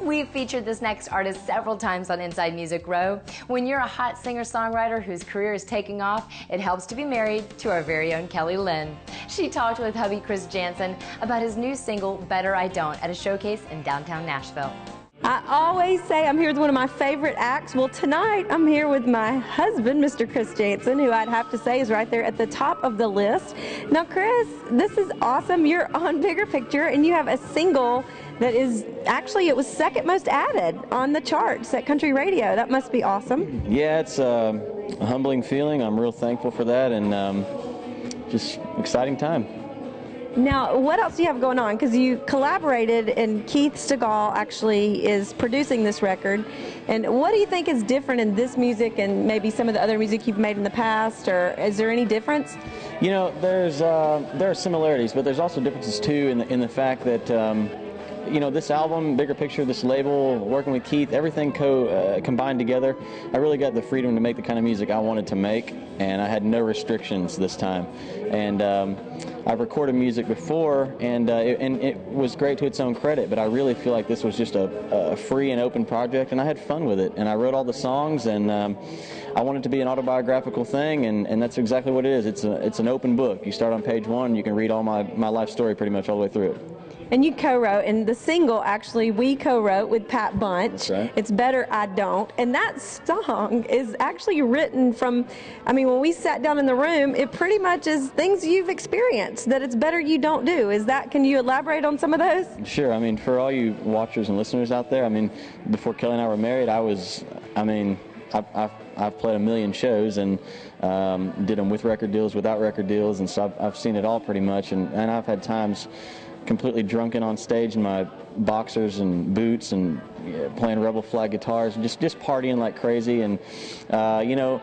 We've featured this next artist several times on Inside Music Row. When you're a hot singer-songwriter whose career is taking off, it helps to be married to our very own Kelly Lynn. She talked with hubby Chris Janson about his new single, Better I Don't, at a showcase in downtown Nashville. I always say I'm here with one of my favorite acts. Well, tonight I'm here with my husband, Mr. Chris Janson, who I'd have to say is right there at the top of the list. Now, Chris, this is awesome. You're on Bigger Picture, and you have a single that is actually, it was second most added on the charts at country radio. That must be awesome. Yeah, it's a humbling feeling. I'm real thankful for that, and just exciting time. Now, what else do you have going on? Because you collaborated, and Keith Stegall actually is producing this record. And what do you think is different in this music and maybe some of the other music you've made in the past, or is there any difference? You know, there are similarities, but there's also differences too in the fact that you know, this album, Bigger Picture, this label, working with Keith, everything combined together, I really got the freedom to make the kind of music I wanted to make, and I had no restrictions this time. And I've recorded music before, and it was great to its own credit, but I really feel like this was just a free and open project, and I had fun with it. And I wrote all the songs, and I wanted it to be an autobiographical thing, and that's exactly what it is. It's an open book. You start on page 1, you can read all my life story pretty much all the way through it. And you co-wrote, and the single actually we co-wrote with Pat Bunch. That's right. It's Better I Don't, and that song is actually written from, I mean, when we sat down in the room, it pretty much is things you've experienced that it's better you don't do. Is that, can you elaborate on some of those? Sure. I mean, for all you watchers and listeners out there, I mean, before Kelly and I were married, I've played a million shows and did them with record deals, without record deals, and so I've seen it all pretty much, and I've had times completely drunken on stage in my boxers and boots and playing Rebel Flag guitars, just partying like crazy. And you know,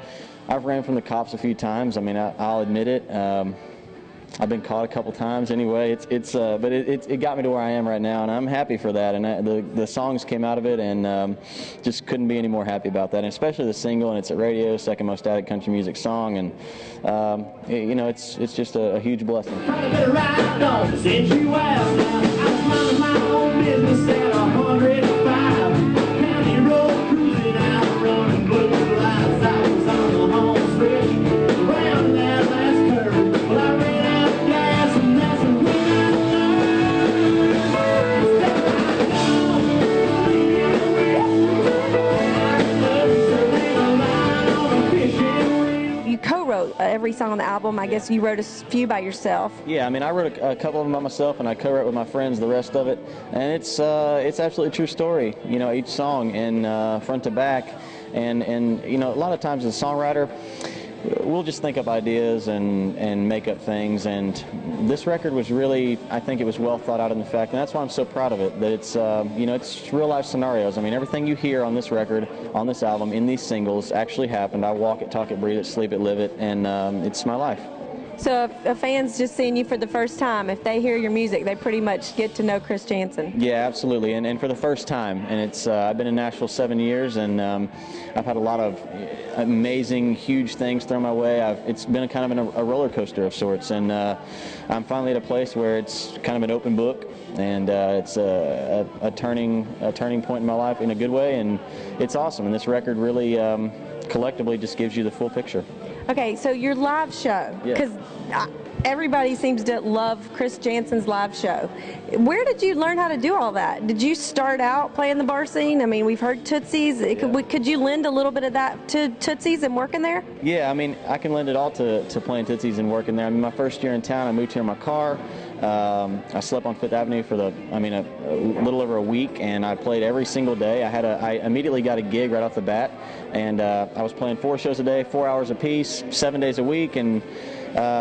I've ran from the cops a few times. I mean, I'll admit it. I've been caught a couple times anyway. But it got me to where I am right now, and I'm happy for that. And the songs came out of it, and just couldn't be any more happy about that. And especially the single, and it's at radio, second most added country music song, and you know, it's just a huge blessing. Every song on the album, I guess you wrote a few by yourself. Yeah, I mean, I wrote a couple of them by myself, and I co-wrote with my friends the rest of it. And it's absolutely a true story, you know, each song, and front to back. And you know, a lot of times as a songwriter, we'll just think up ideas and make up things, and this record was really, I think it was well thought out in the fact, and that's why I'm so proud of it, that it's you know, it's real life scenarios. I mean, everything you hear on this record, on this album, in these singles actually happened. I walk it, talk it, breathe it, sleep it, live it, and it's my life. So if a fan's just seeing you for the first time, if they hear your music, they pretty much get to know Chris Janson. Yeah, absolutely, and for the first time. And it's I've been in Nashville 7 years, and I've had a lot of amazing, huge things thrown my way. It's been kind of a roller coaster of sorts, and I'm finally at a place where it's kind of an open book, and it's a turning point in my life in a good way, and it's awesome. And this record really collectively just gives you the full picture. Okay, so your live show, because everybody seems to love Chris Janson's live show. Where did you learn how to do all that? Did you start out playing the bar scene? I mean, we've heard Tootsie's. Could you lend a little bit of that to Tootsie's and working there? Yeah, I mean, I can lend it all to playing Tootsie's and working there. I mean, my first year in town, I moved here in my car. I slept on Fifth Avenue for a little over a week, and I played every single day. I immediately got a gig right off the bat, and I was playing 4 shows a day, 4 hours a piece, 7 days a week, and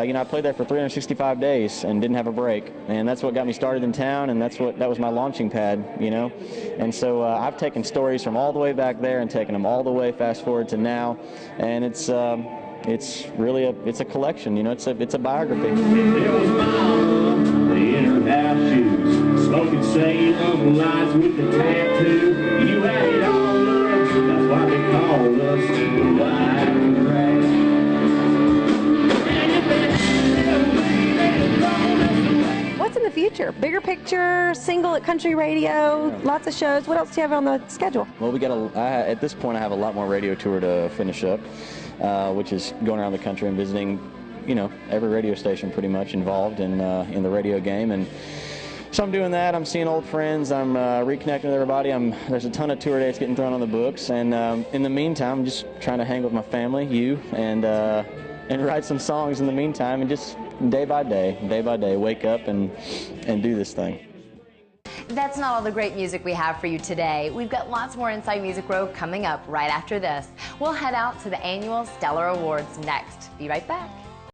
you know, I played there for 365 days and didn't have a break, and that's what got me started in town, and that was my launching pad, you know. And so I've taken stories from all the way back there and taken them all the way fast forward to now, and it's really a collection, you know. It's a biography. Smoking Salem lines with the tattoo. You had it all, love. That's why they call us the White Race. what's in the future? Bigger picture, single at country radio, lots of shows. What else do you have on the schedule? Well, we got at this point I have a lot more radio tour to finish up, which is going around the country and visiting, you know, every radio station pretty much involved in the radio game. And so I'm doing that. I'm seeing old friends. I'm reconnecting with everybody. There's a ton of tour dates getting thrown on the books. And in the meantime, I'm just trying to hang with my family, you, and write some songs in the meantime, and just day by day, wake up and do this thing. That's not all the great music we have for you today. We've got lots more Inside Music Row coming up right after this. We'll head out to the annual Stellar Awards next. Be right back.